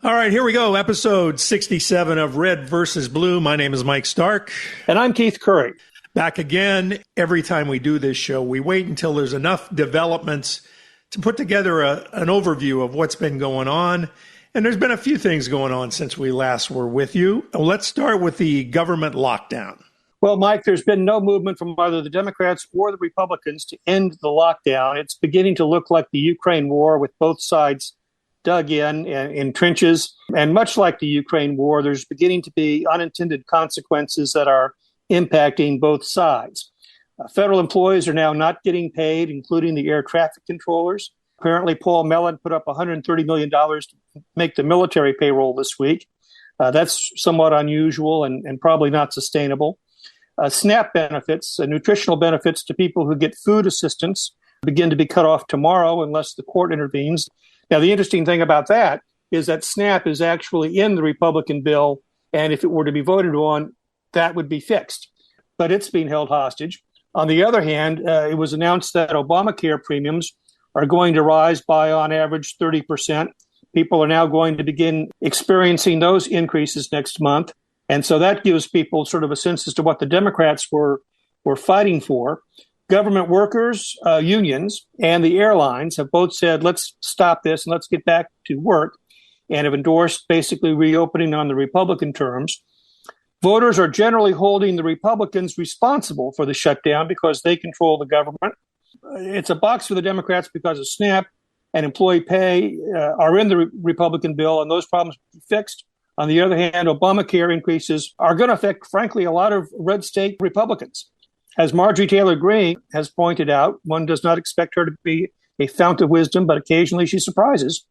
All right, here we go. Episode 67 of Red versus Blue. My name is Mike Stark. And I'm Keith Curry. Back again. Every time we do this show, we wait until there's enough developments to put together an overview of what's been going on. And there's been a few things going on since we last were with you. Let's start with the government lockdown. Well, Mike, there's been no movement from either the Democrats or the Republicans to end the lockdown. It's beginning to look like the Ukraine war, with both sides dug in trenches. And much like the Ukraine war, there's beginning to be unintended consequences that are impacting both sides. Federal employees are now not getting paid, including the air traffic controllers. Apparently, Paul Mellon put up $130 million to make the military payroll this week. That's somewhat unusual and probably not sustainable. SNAP benefits, nutritional benefits to people who get food assistance, begin to be cut off tomorrow unless the court intervenes. Now, the interesting thing about that is that SNAP is actually in the Republican bill, and if it were to be voted on, that would be fixed. But it's being held hostage. On the other hand, it was announced that Obamacare premiums are going to rise by, on average, 30%. People are now going to begin experiencing those increases next month. And so that gives people sort of a sense as to what the Democrats were fighting for. Government workers, unions, and the airlines have both said, let's stop this and let's get back to work, and have endorsed basically reopening on the Republican terms. Voters are generally holding the Republicans responsible for the shutdown because they control the government. It's a box for the Democrats because of SNAP and employee pay are in the Republican bill, and those problems will be fixed. On the other hand, Obamacare increases are going to affect, frankly, a lot of red state Republicans. As Marjorie Taylor Greene has pointed out, one does not expect her to be a fount of wisdom, but occasionally she surprises.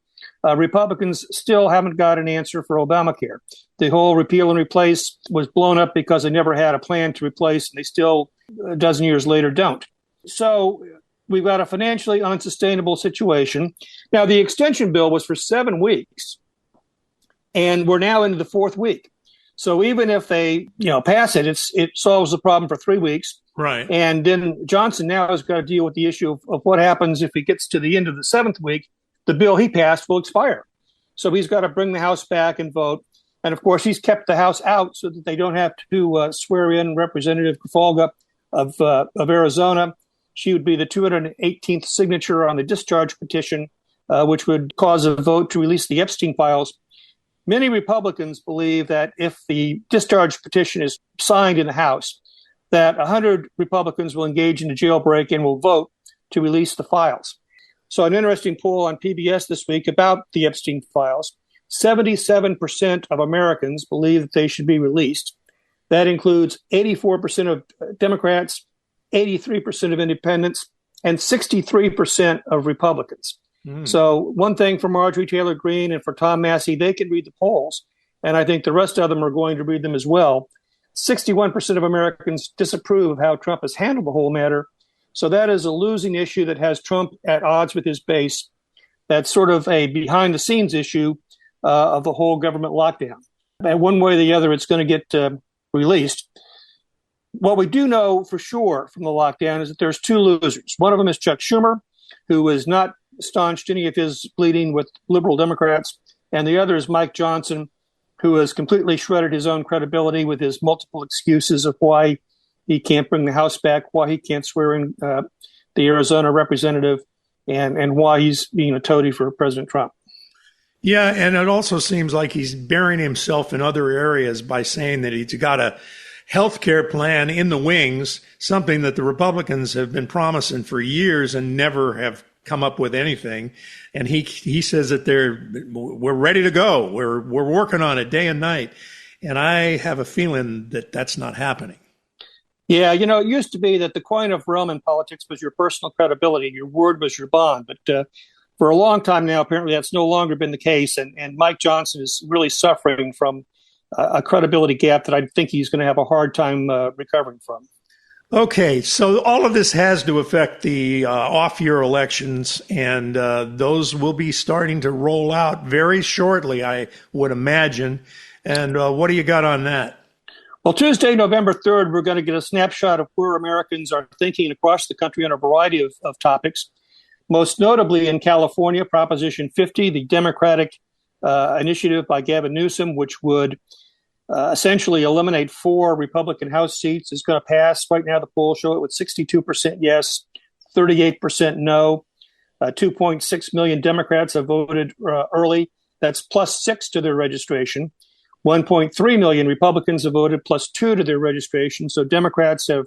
Republicans still haven't got an answer for Obamacare. The whole repeal and replace was blown up because they never had a plan to replace, and they still, a dozen years later, don't. So we've got a financially unsustainable situation. Now, the extension bill was for 7 weeks, and we're now into the 4th week. So even if they, pass it, it solves the problem for 3 weeks. Right. And then Johnson now has got to deal with the issue of what happens if he gets to the end of the 7th week. The bill he passed will expire. So he's got to bring the House back and vote. And of course, he's kept the House out so that they don't have to swear in Representative Kefalga of Arizona. She would be the 218th signature on the discharge petition, which would cause a vote to release the Epstein files. Many Republicans believe that if the discharge petition is signed in the House, that 100 Republicans will engage in a jailbreak and will vote to release the files. So an interesting poll on PBS this week about the Epstein files. 77% of Americans believe that they should be released. That includes 84% of Democrats, 83% of independents, and 63% of Republicans. So one thing for Marjorie Taylor Greene and for Tom Massey, they can read the polls, and I think the rest of them are going to read them as well. 61% of Americans disapprove of how Trump has handled the whole matter. So that is a losing issue that has Trump at odds with his base. That's sort of a behind-the-scenes issue of the whole government lockdown. And one way or the other, it's going to get released. What we do know for sure from the lockdown is that there's 2 losers. One of them is Chuck Schumer, who has not staunched any of his bleeding with liberal Democrats, and the other is Mike Johnson, who has completely shredded his own credibility with his multiple excuses of why he can't bring the House back, why he can't swear in the Arizona representative, and why he's being a toady for President Trump. Yeah, and it also seems like he's burying himself in other areas by saying that he's got a health care plan in the wings, something that the Republicans have been promising for years and never have come up with anything. And he says that we're ready to go. We're working on it day and night. And I have a feeling that that's not happening. Yeah, it used to be that the coin of realm in politics was your personal credibility. Your word was your bond. But for a long time now, apparently that's no longer been the case. And Mike Johnson is really suffering from a credibility gap that I think he's going to have a hard time recovering from. Okay, so all of this has to affect the off-year elections, and those will be starting to roll out very shortly, I would imagine. And what do you got on that? Well, Tuesday, November 3rd, we're going to get a snapshot of where Americans are thinking across the country on a variety of topics. Most notably in California, Proposition 50, the Democratic initiative by Gavin Newsom, which would essentially eliminate 4 Republican House seats, is going to pass. Right now, the polls show it with 62% yes, 38% no. 2.6 million Democrats have voted early. That's plus 6 to their registration. 1.3 million Republicans have voted plus 2 to their registration. So Democrats have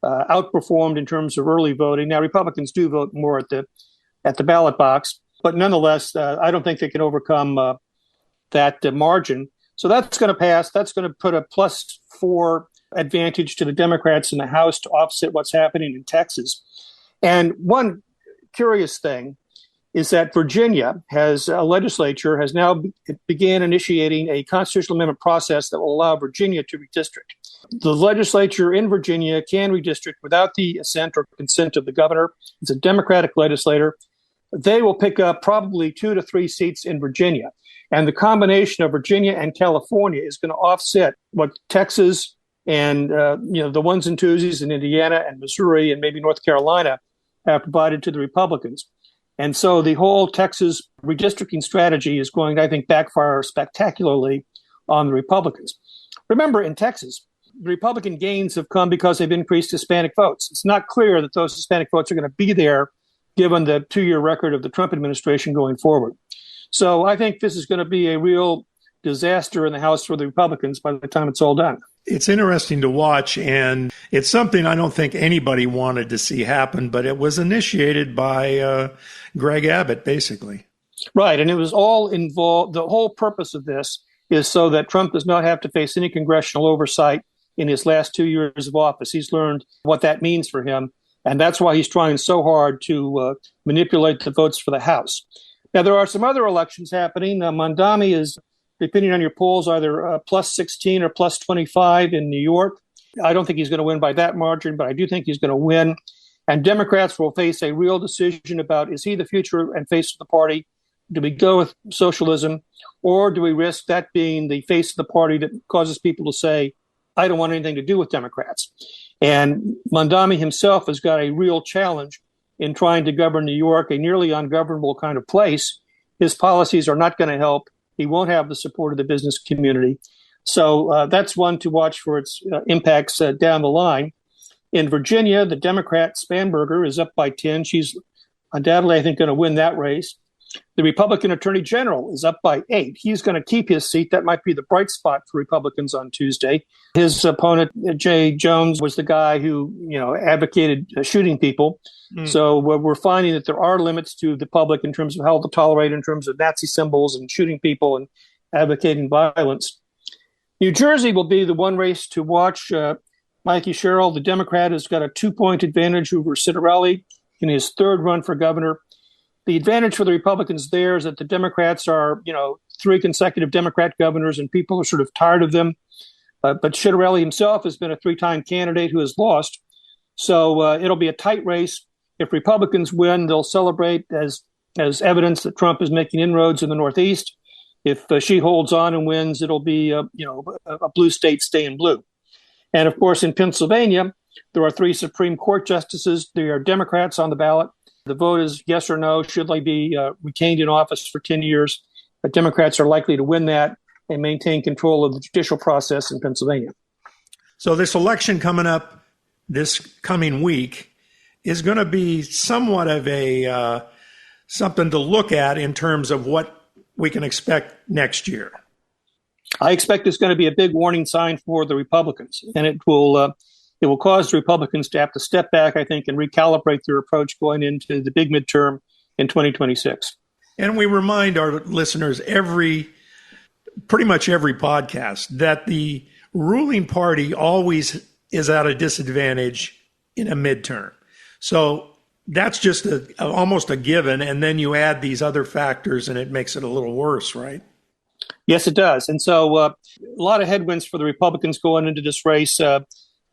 outperformed in terms of early voting. Now, Republicans do vote more at the ballot box, but nonetheless, I don't think they can overcome that margin. So that's going to pass. That's going to put a plus 4 advantage to the Democrats in the House to offset what's happening in Texas. And one curious thing is that Virginia has a legislature has now began initiating a constitutional amendment process that will allow Virginia to redistrict. The legislature in Virginia can redistrict without the assent or consent of the governor. It's a Democratic legislator. They will pick up probably 2 to 3 seats in Virginia. And the combination of Virginia and California is going to offset what Texas and the ones and twosies in Indiana and Missouri and maybe North Carolina have provided to the Republicans. And so the whole Texas redistricting strategy is going to, I think, backfire spectacularly on the Republicans. Remember, in Texas, the Republican gains have come because they've increased Hispanic votes. It's not clear that those Hispanic votes are going to be there given the 2-year record of the Trump administration going forward. So I think this is going to be a real disaster in the House for the Republicans by the time it's all done. It's interesting to watch, and it's something I don't think anybody wanted to see happen, but it was initiated by Greg Abbott, basically. Right, and it was all involved. The whole purpose of this is so that Trump does not have to face any congressional oversight in his last 2 years of office. He's learned what that means for him, and that's why he's trying so hard to manipulate the votes for the House. Now, there are some other elections happening. Mondami is, depending on your polls, either plus 16 or plus 25 in New York. I don't think he's going to win by that margin, but I do think he's going to win. And Democrats will face a real decision about, is he the future and face of the party? Do we go with socialism, or do we risk that being the face of the party that causes people to say, I don't want anything to do with Democrats? And Mondami himself has got a real challenge in trying to govern New York, a nearly ungovernable kind of place. His policies are not going to help. He won't have the support of the business community. So that's one to watch for its impacts down the line. In Virginia, the Democrat Spanberger is up by 10. She's undoubtedly, I think, going to win that race. The Republican Attorney General is up by 8. He's going to keep his seat. That might be the bright spot for Republicans on Tuesday. His opponent, Jay Jones, was the guy who, advocated shooting people. So we're finding that there are limits to the public in terms of how to tolerate in terms of Nazi symbols and shooting people and advocating violence. New Jersey will be the one race to watch. Mikey Sherrill, the Democrat, has got a 2-point advantage over Citarelli in his third run for governor. The advantage for the Republicans there is that the Democrats are, 3 consecutive Democrat governors, and people are sort of tired of them. But Citarelli himself has been a 3-time candidate who has lost. So it'll be a tight race. If Republicans win, they'll celebrate as evidence that Trump is making inroads in the Northeast. If she holds on and wins, it'll be a blue state staying blue. And of course, in Pennsylvania, there are 3 Supreme Court justices. They are Democrats on the ballot. The vote is yes or no. Should they be retained in office for 10 years? But Democrats are likely to win that and maintain control of the judicial process in Pennsylvania. So this election coming up this coming week is going to be somewhat of a something to look at in terms of what we can expect next year. I expect it's going to be a big warning sign for the Republicans, and it will cause the Republicans to have to step back, I think, and recalibrate their approach going into the big midterm in 2026. And we remind our listeners pretty much every podcast that the ruling party always is at a disadvantage in a midterm. So that's just almost a given. And then you add these other factors and it makes it a little worse, right? Yes, it does. And so a lot of headwinds for the Republicans going into this race.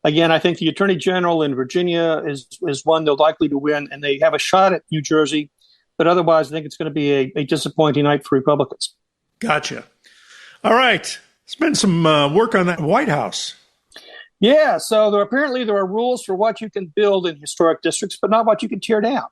Again, I think the Attorney General in Virginia is one they're likely to win, and they have a shot at New Jersey. But otherwise, I think it's going to be a disappointing night for Republicans. Gotcha. All right. Spend some work on that White House. Yeah, so apparently there are rules for what you can build in historic districts, but not what you can tear down.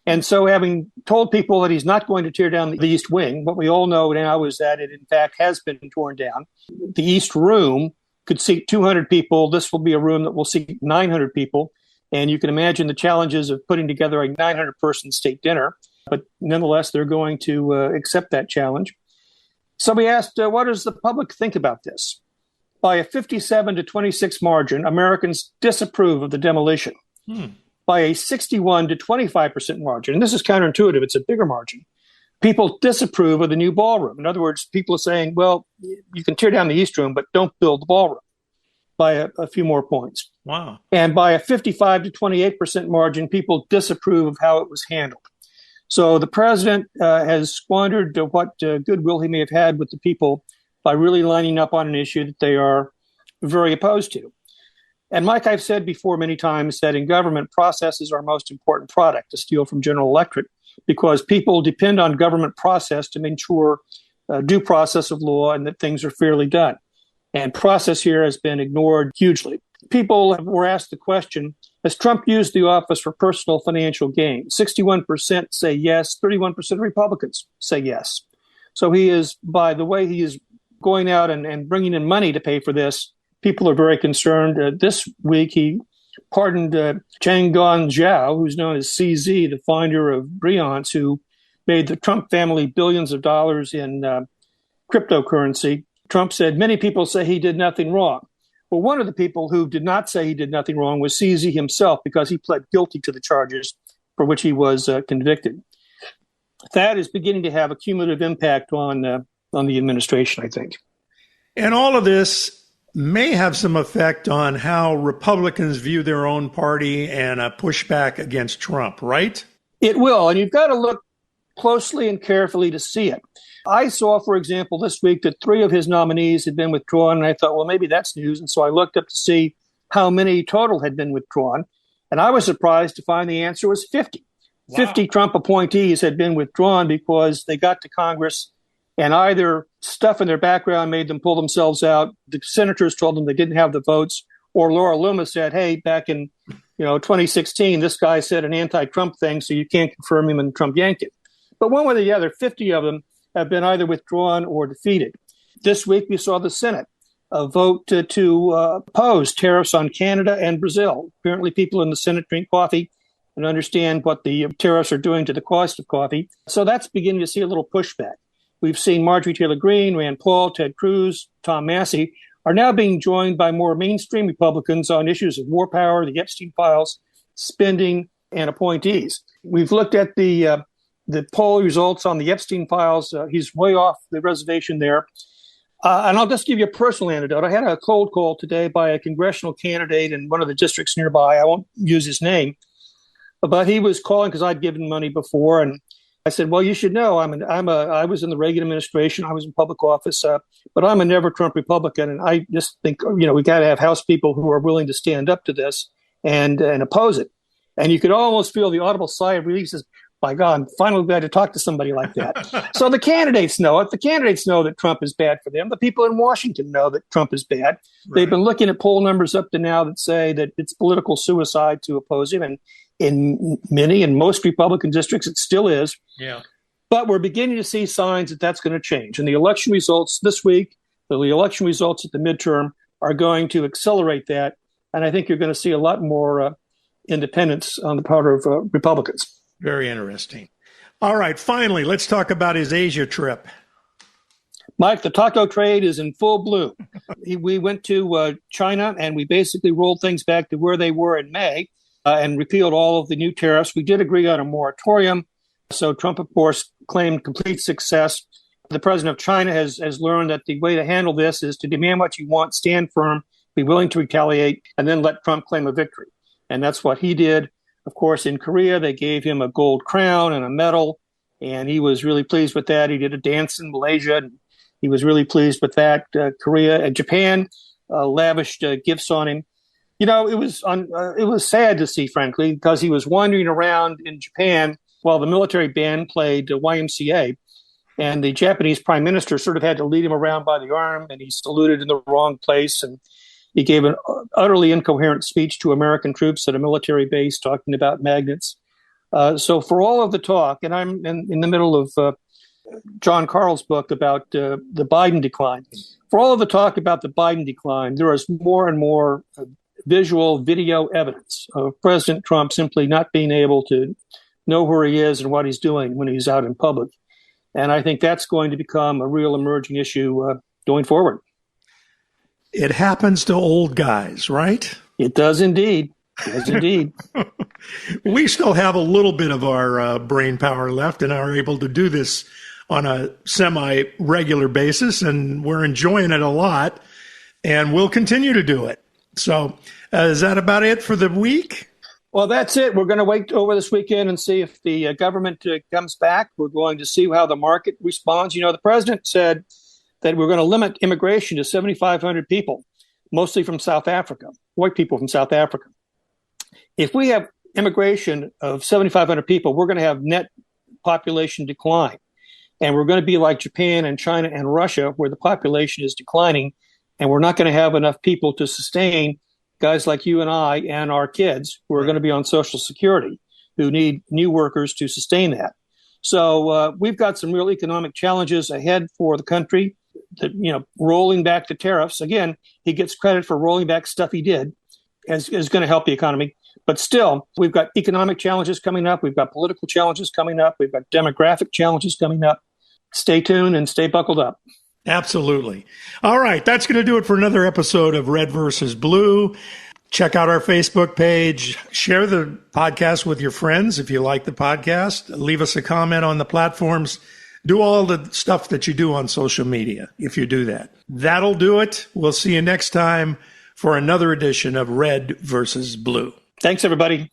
And so having told people that he's not going to tear down the East Wing, what we all know now is that it in fact has been torn down. The East Room could seat 200 people. This will be a room that will seat 900 people. And you can imagine the challenges of putting together a 900-person state dinner. But nonetheless, they're going to accept that challenge. So we asked, what does the public think about this? By a 57 to 26 margin, Americans disapprove of the demolition. By a 61 to 25% margin, and this is counterintuitive, it's a bigger margin, people disapprove of the new ballroom. In other words, people are saying, well, you can tear down the East Room, but don't build the ballroom, by a few more points. Wow. And by a 55 to 28% margin, people disapprove of how it was handled. So the president has squandered what goodwill he may have had with the people by really lining up on an issue that they are very opposed to. And Mike, I've said before many times that in government, process is our most important product, to steal from General Electric, because people depend on government process to ensure due process of law and that things are fairly done. And process here has been ignored hugely. People were asked the question, has Trump used the office for personal financial gain? 61% say yes, 31% of Republicans say yes. So he is, by the way he is going out and bringing in money to pay for this, people are very concerned. This week, he pardoned Chang Zhao, who's known as CZ, the founder of Briance, who made the Trump family billions of dollars in cryptocurrency. Trump said, many people say he did nothing wrong. Well, one of the people who did not say he did nothing wrong was CZ himself, because he pled guilty to the charges for which he was convicted. That is beginning to have a cumulative impact on the administration, I think. And all of this may have some effect on how Republicans view their own party and a pushback against Trump, right? It will, and you've got to look closely and carefully to see it. I saw, for example, this week that 3 of his nominees had been withdrawn, and I thought, well, maybe that's news. And so I looked up to see how many total had been withdrawn, and I was surprised to find the answer was 50. Wow. 50 Trump appointees had been withdrawn because they got to Congress and either stuff in their background made them pull themselves out, the senators told them they didn't have the votes, or Laura Loomis said, hey, back in 2016, this guy said an anti-Trump thing, so you can't confirm him, and Trump yanked it. But one way or the other, 50 of them have been either withdrawn or defeated. This week, we saw the Senate vote to oppose tariffs on Canada and Brazil. Apparently, people in the Senate drink coffee and understand what the tariffs are doing to the cost of coffee. So that's beginning to see a little pushback. We've seen Marjorie Taylor Greene, Rand Paul, Ted Cruz, Tom Massey are now being joined by more mainstream Republicans on issues of war power, the Epstein files, spending, and appointees. We've looked at the poll results on the Epstein files. He's way off the reservation there. And I'll just give you a personal anecdote. I had a cold call today by a congressional candidate in one of the districts nearby. I won't use his name, but he was calling because I'd given money before. And I said, well, you should know, I was in the Reagan administration. I was in public office, but I'm a never Trump Republican. And I just think, we got to have House people who are willing to stand up to this and oppose it. And you could almost feel the audible sigh of relief. Says, by God, I'm finally glad to talk to somebody like that. So the candidates know it. The candidates know that Trump is bad for them. The people in Washington know that Trump is bad. Right. They've been looking at poll numbers up to now that say that it's political suicide to oppose him. And in many and most Republican districts, it still is. Yeah. But we're beginning to see signs that that's going to change. And the election results this week, the election results at the midterm are going to accelerate that. And I think you're going to see a lot more independence on the part of Republicans. Very interesting. All right. Finally, let's talk about his Asia trip. Mike, the taco trade is in full bloom. We went to China and we basically rolled things back to where they were in May and repealed all of the new tariffs. We did agree on a moratorium. So Trump, of course, claimed complete success. The president of China has learned that the way to handle this is to demand what you want, stand firm, be willing to retaliate, and then let Trump claim a victory. And that's what he did. Of course, in Korea, they gave him a gold crown and a medal, and he was really pleased with that. He did a dance in Malaysia, and he was really pleased with that. Korea and Japan lavished gifts on him. It was sad to see, frankly, because he was wandering around in Japan while the military band played YMCA, and the Japanese prime minister sort of had to lead him around by the arm, and he saluted in the wrong place, and he gave an utterly incoherent speech to American troops at a military base talking about magnets. So for all of the talk, and I'm in the middle of John Carl's book about the Biden decline. For all of the talk about the Biden decline, there is more and more visual video evidence of President Trump simply not being able to know where he is and what he's doing when he's out in public. And I think that's going to become a real emerging issue going forward. It happens to old guys, right? It does indeed. Yes, indeed. We still have a little bit of our brain power left and are able to do this on a semi-regular basis, and we're enjoying it a lot, and we'll continue to do it. So is that about it for the week? Well, that's it. We're going to wait over this weekend and see if the government comes back. We're going to see how the market responds. You know, the president said that we're going to limit immigration to 7,500 people, mostly from South Africa, white people from South Africa. If we have immigration of 7,500 people, we're going to have net population decline. And we're going to be like Japan and China and Russia, where the population is declining, and we're not going to have enough people to sustain guys like you and I and our kids who are going to be on Social Security, who need new workers to sustain that. So we've got some real economic challenges ahead for the country. Rolling back the tariffs, again, he gets credit for rolling back stuff he did, is going to help the economy. But still, we've got economic challenges coming up. We've got political challenges coming up. We've got demographic challenges coming up. Stay tuned and stay buckled up. Absolutely. All right. That's going to do it for another episode of Red versus Blue. Check out our Facebook page. Share the podcast with your friends if you like the podcast. Leave us a comment on the platforms. Do all the stuff that you do on social media if you do that. That'll do it. We'll see you next time for another edition of Red versus Blue. Thanks, everybody.